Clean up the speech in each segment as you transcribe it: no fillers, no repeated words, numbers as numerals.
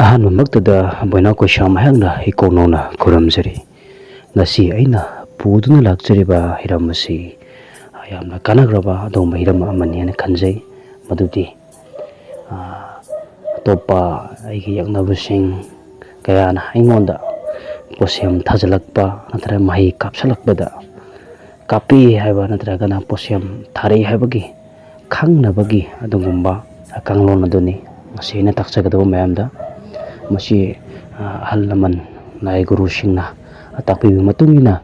ꯑꯍꯥꯟꯕꯃꯛꯇꯗ ꯕꯣꯏꯅꯥꯎ ꯀꯩꯁꯥꯝ ꯑꯩꯍꯥꯛꯅ ꯏꯀꯣꯛꯅꯧꯅ ꯈꯨꯔꯨꯝꯖꯔꯤ꯫ ꯉꯁꯤ ꯑꯩꯅ ꯄꯨꯗꯨꯅ ꯂꯥꯛꯆꯔꯤꯕ ꯍꯤꯔꯝ ꯑꯁꯤ ꯌꯥꯝꯅ ꯀꯥꯟꯅꯈ꯭ꯔꯕ ꯑꯗꯨꯒꯨꯝꯕ ꯍꯤꯔꯝ ꯑꯃꯅꯤ ꯍꯥꯏꯅ ꯈꯟꯖꯩ꯫ ꯃꯗꯨꯗꯤ ꯑꯇꯣꯞꯄ ꯑꯩꯒꯤ ꯌꯦꯛꯅꯕꯁꯤꯡ ꯀꯌꯥꯅ ꯑꯩꯉꯣꯟꯗ ꯄꯣꯠꯁꯦꯝ ꯊꯥꯖꯤꯜꯂꯛꯄ ꯅꯠꯇ꯭ꯔꯒ ꯃꯍꯩ ꯀꯥꯞꯁꯤꯜꯂꯛꯄꯗ ꯀꯥꯞꯄꯤ ꯍꯥꯏꯕ ꯅꯠꯇ꯭ꯔꯒꯅ ꯄꯣꯠꯁꯦꯝ ꯊꯥꯔꯛꯏ ꯍꯥꯏꯕꯒꯤ ꯈꯪꯅꯕꯒꯤ ꯑꯗꯨꯒꯨꯝꯕ ꯀꯥꯡꯂꯣꯟ ꯑꯗꯨꯅꯤ ꯉꯁꯤ ꯑꯩꯅ ꯇꯥꯛꯆꯒꯗꯕ ꯃꯌꯥꯝꯗ꯫ ꯃꯁꯤ ꯑꯍꯜ ꯂꯃꯟ ꯂꯥꯏ ꯒꯨꯔꯨꯁꯤꯡꯅ ꯇꯥꯛꯄꯤꯕꯒꯤ ꯃꯇꯨꯡ ꯏꯟꯅ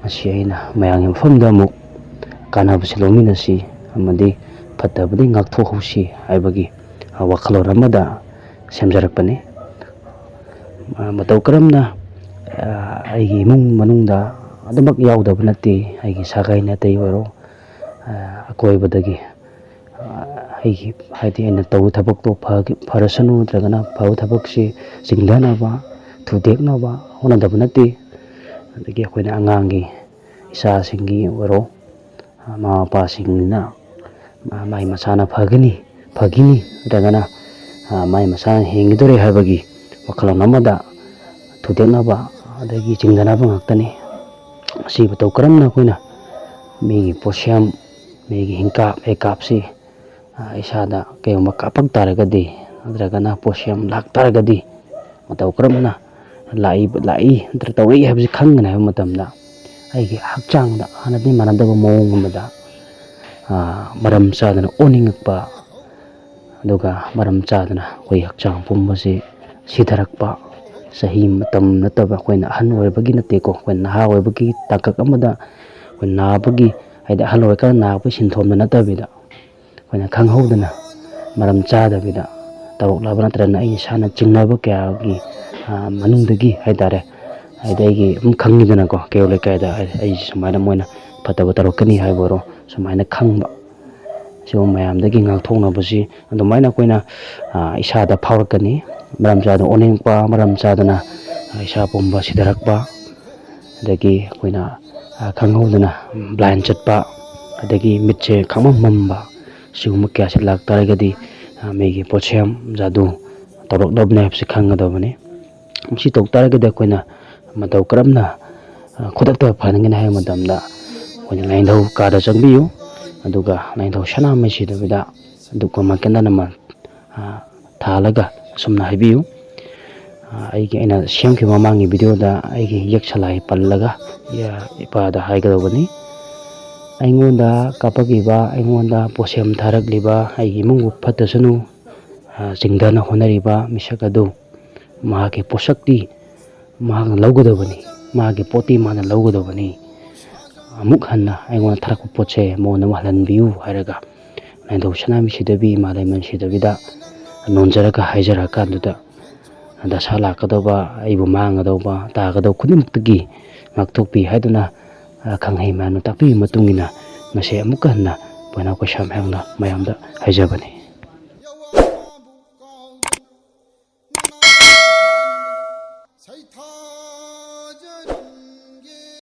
ꯉꯁꯤ ꯑꯩꯅ ꯃꯌꯥꯝꯒꯤ ꯃꯐꯝꯗ ꯑꯃꯨꯛ ꯀꯥꯟꯅꯕꯁꯤ ꯂꯧꯃꯤꯟꯅꯁꯤ ꯑꯃꯗꯤ ꯐꯠꯇꯕꯗꯒꯤ ꯉꯥꯛꯊꯣꯛꯍꯧꯁꯤ ꯍꯥꯏꯕꯒꯤ ꯋꯥꯈꯜꯂꯣꯟ ꯑꯃꯗ ꯁꯦꯝꯖꯔꯛꯄꯅꯤ꯫ ꯃꯇꯧ ꯀꯔꯝꯅ ꯑꯩꯒꯤ ꯏꯃꯨꯡ ꯃꯅꯨꯡꯗ ꯑꯗꯨꯃꯛ ꯌꯥꯎꯗꯕ ꯅꯠꯇꯦ, ꯑꯩꯒꯤ ꯁꯥꯒꯩ ꯅꯥꯇꯩ ꯑꯣꯏꯔꯣ ꯑꯀꯣꯏꯕꯗꯒꯤ ꯑꯩꯒꯤ ꯍꯥꯏꯗꯤ ꯑꯩꯅ ꯇꯧꯕ ꯊꯕꯛꯇꯣ ꯐꯔꯁꯅꯨ ꯅꯠꯇ꯭ꯔꯒꯅ ꯐꯕ ꯊꯕꯛꯁꯤ ꯆꯤꯡꯊꯅꯕ ꯊꯨꯗꯦꯛꯅꯕ ꯍꯣꯠꯅꯗꯕ ꯅꯠꯇꯦ꯫ ꯑꯗꯒꯤ ꯑꯩꯈꯣꯏꯅ ꯑꯉꯥꯡꯒꯤ ꯏꯆꯥꯁꯤꯡꯒꯤ ꯑꯣꯏꯔꯣ ꯃꯃꯥ ꯃꯄꯥꯁꯤꯡꯅ ꯃꯥꯏ ꯃꯆꯥꯅ ꯐꯈꯤꯅꯤ ꯅꯠꯇ꯭ꯔꯒꯅ ꯃꯥꯏ ꯃꯆꯥꯅ ꯍꯤꯡꯈꯤꯗꯣꯔꯦ ꯍꯥꯏꯕꯒꯤ ꯋꯥꯈꯜꯂꯣꯟ ꯑꯃꯗ ꯊꯨꯗꯦꯛꯅꯕ ꯑꯗꯒꯤ ꯆꯤꯡꯊꯅꯕ ꯉꯥꯛꯇꯅꯤ꯫ ꯃꯁꯤ ꯃꯇꯧ ꯀꯔꯝꯅ ꯑꯩꯈꯣꯏꯅ ꯃꯤꯒꯤ ꯄꯣꯠꯁꯦꯝ ꯃꯤꯒꯤ ꯍꯤꯡꯀꯥꯞ ꯍꯩꯀꯥꯞꯁꯤ ꯏꯁꯥꯗ ꯀꯩꯒꯨꯝꯕ ꯀꯥꯞꯄꯛ ꯇꯥꯔꯒꯗꯤ ꯅꯠꯇ꯭ꯔꯒꯅ ꯄꯣꯠꯁꯦꯝ ꯂꯥꯛꯇꯥꯔꯒꯗꯤ ꯃꯇꯧ ꯀꯔꯝꯅ ꯂꯥꯛꯏ ꯅꯠꯇ꯭ꯔꯒ ꯇꯧꯔꯛꯏ ꯍꯥꯏꯕꯁꯤ ꯈꯪꯒꯅꯤ ꯍꯥꯏꯕ ꯃꯇꯝꯗ ꯑꯩꯒꯤ ꯍꯛꯆꯥꯡꯗ ꯍꯥꯟꯅꯗꯤ ꯃꯥꯟꯅꯗꯕ ꯃꯑꯣꯡ ꯑꯃꯗ ꯃꯔꯝ ꯆꯥꯗꯅ ꯑꯣꯅꯤꯡꯉꯛꯄ ꯑꯗꯨꯒ ꯃꯔꯝ ꯆꯥꯗꯅ ꯑꯩꯈꯣꯏ ꯍꯛꯆꯥꯡ ꯄꯨꯝꯕꯁꯤ ꯁꯤꯊꯔꯛꯄ, ꯆꯍꯤ ꯃꯇꯝ ꯅꯠꯇꯕ ꯑꯩꯈꯣꯏꯅ ꯑꯍꯟ ꯑꯣꯏꯔꯕꯒꯤ ꯅꯠꯇꯦꯀꯣ, ꯑꯩꯈꯣꯏꯅ ꯅꯍꯥ ꯑꯣꯏꯕꯒꯤ ꯇꯥꯡꯀꯛ ꯑꯃꯗ ꯑꯩꯈꯣꯏ ꯅꯥꯕꯒꯤ ꯍꯥꯏꯗꯤ ꯑꯍꯜ ꯑꯣꯏꯔꯀꯥꯟꯗ ꯅꯥꯔꯛꯄꯒꯤ ꯁꯤꯟꯊꯣꯝꯗ ꯅꯠꯇꯕꯤꯗ ꯑꯩꯈꯣꯏꯅ ꯈꯪꯍꯧꯗꯅ ꯃꯔꯝ ꯆꯥꯗꯕꯤꯗ ꯇꯧꯔꯛꯂꯕ ꯅꯠꯇ꯭ꯔꯒꯅ ꯑꯩ ꯏꯁꯥꯅ ꯆꯤꯡꯅꯕ ꯀꯌꯥꯒꯤ ꯃꯅꯨꯡꯗꯒꯤ ꯍꯥꯏꯇꯥꯔꯦ ꯍꯥꯏꯗꯤ ꯑꯩꯒꯤ ꯑꯗꯨꯝ ꯈꯪꯉꯤꯗꯅꯀꯣ ꯀꯩꯔꯣꯜ ꯂꯩꯀꯥꯏꯗ ꯑꯩꯁꯤ ꯁꯨꯃꯥꯏꯅ ꯃꯣꯏꯅ ꯐꯠꯇꯕ ꯇꯧꯔꯛꯀꯅꯤ ꯍꯥꯏꯕ ꯑꯣꯏꯔꯣ ꯁꯨꯃꯥꯏꯅ ꯈꯪꯕ ꯁꯤꯒꯨꯝꯕ ꯃꯌꯥꯝꯗꯒꯤ ꯉꯥꯛꯊꯣꯛꯅꯕꯁꯤ ꯑꯗꯨꯃꯥꯏꯅ ꯑꯩꯈꯣꯏꯅ ꯏꯁꯥꯗ ꯐꯥꯎꯔꯛꯀꯅꯤ꯫ ꯃꯔꯝ ꯆꯥꯗꯅ ꯑꯣꯅꯤꯡꯉꯛꯄ, ꯃꯔꯝ ꯆꯥꯗꯅ ꯏꯁꯥ ꯄꯨꯝꯕ ꯁꯤꯊꯔꯛꯄ, ꯑꯗꯒꯤ ꯑꯩꯈꯣꯏꯅ ꯈꯪꯍꯧꯗꯅ ꯕ꯭ꯂꯥꯏꯟ ꯆꯠꯄ, ꯑꯗꯒꯤ ꯃꯤꯠꯁꯦ ꯈꯪꯃꯝ ꯃꯝꯕ ꯁꯤꯒꯨꯝꯕ ꯀꯌꯥꯁꯤ ꯂꯥꯛꯇꯥꯔꯒꯗꯤ ꯃꯤꯒꯤ ꯄꯣꯠꯁꯦꯝ ꯖꯥꯗꯨ ꯇꯧꯔꯛꯂꯕꯅꯤ ꯍꯥꯏꯕꯁꯤ ꯈꯪꯒꯗꯕꯅꯤ꯫ ꯃꯁꯤ ꯇꯧ ꯇꯥꯔꯒꯗꯤ ꯑꯩꯈꯣꯏꯅ ꯃꯇꯧ ꯀꯔꯝꯅ ꯈꯨꯗꯛꯇ ꯐꯍꯟꯒꯅꯤ ꯍꯥꯏꯕ ꯃꯇꯝꯗ ꯑꯩꯈꯣꯏꯅ ꯂꯥꯏꯅꯤꯡꯊꯧ ꯀꯥꯗ ꯆꯪꯕꯤꯌꯨ ꯑꯗꯨꯒ ꯂꯥꯏꯅꯤꯡꯊꯧ ꯁꯅꯥꯃꯍꯤ ꯁꯤꯗꯕꯤꯗ ꯙꯨꯞ ꯑꯃ ꯀꯦꯟꯗꯜ ꯑꯃ ꯊꯥꯜꯂꯒ ꯑꯁꯨꯝꯅ ꯍꯥꯏꯕꯤꯌꯨ꯫ ꯑꯩꯅ ꯁꯦꯝꯈꯤꯕ ꯃꯃꯥꯡꯒꯤ ꯚꯤꯗꯤꯑꯣꯗ ꯑꯩꯒꯤ ꯌꯦꯛ ꯁꯂꯥꯏ ꯄꯜꯂꯒ ꯏꯄꯥꯗ ꯍꯥꯏꯒꯗꯧꯕꯅꯤ, ꯑꯩꯉꯣꯟꯗ ꯀꯥꯞꯄꯛꯂꯤꯕ, ꯑꯩꯉꯣꯟꯗ ꯄꯣꯠꯁꯦꯝ ꯊꯥꯔꯛꯂꯤꯕ, ꯑꯩꯒꯤ ꯏꯃꯨꯡꯕꯨ ꯐꯠꯇꯁꯅꯨ ꯆꯤꯡꯊꯅ ꯍꯣꯠꯅꯔꯤꯕ ꯃꯤꯁꯛ ꯑꯗꯨ ꯃꯍꯥꯛꯀꯤ ꯄꯣꯠꯁꯛꯇꯤ ꯃꯍꯥꯛꯅ ꯂꯧꯒꯗꯕꯅꯤ, ꯃꯥꯒꯤ ꯄꯣꯠꯇꯤ ꯃꯥꯅ ꯂꯧꯒꯗꯕꯅꯤ, ꯑꯃꯨꯛ ꯍꯟꯅ ꯑꯩꯉꯣꯟꯗ ꯊꯥꯔꯛꯄ ꯄꯣꯠꯁꯦ ꯃꯉꯣꯟꯗ ꯑꯃꯨꯛ ꯍꯜꯍꯟꯕꯤꯌꯨ ꯍꯥꯏꯔꯒ ꯂꯥꯏꯅꯤꯡꯊꯧ ꯁꯅꯥꯃꯍꯤ ꯁꯤꯗꯕꯤ, ꯏꯃꯥ ꯂꯩꯃꯟ ꯁꯤꯗꯕꯤꯗ ꯅꯣꯟꯖꯔꯒ ꯍꯥꯏꯖꯔꯀꯥꯟꯗꯨꯗ ꯗꯁꯥ ꯂꯥꯛꯀꯗꯧꯕ, ꯑꯩꯕꯨ ꯃꯥꯡꯒꯗꯧꯕ, ꯇꯥꯒꯗꯧꯕ ꯈꯨꯗꯤꯡꯃꯛꯇꯒꯤ ꯉꯥꯛꯊꯣꯛꯄꯤ ꯍꯥꯏꯗꯨꯅ ꯈꯪꯍꯩ ꯃꯌꯥꯝꯅ ꯇꯥꯛꯄꯤꯕꯒꯤ ꯃꯇꯨꯡ ꯏꯟꯅ ꯉꯁꯤ ꯑꯃꯨꯛꯀ ꯍꯟꯅ ꯕꯣꯏꯅꯥꯎ ꯀꯩꯁꯥꯝ ꯑꯩꯍꯥꯛꯅ ꯃꯌꯥꯝꯗ ꯍꯥꯏꯖꯕꯅꯤ꯫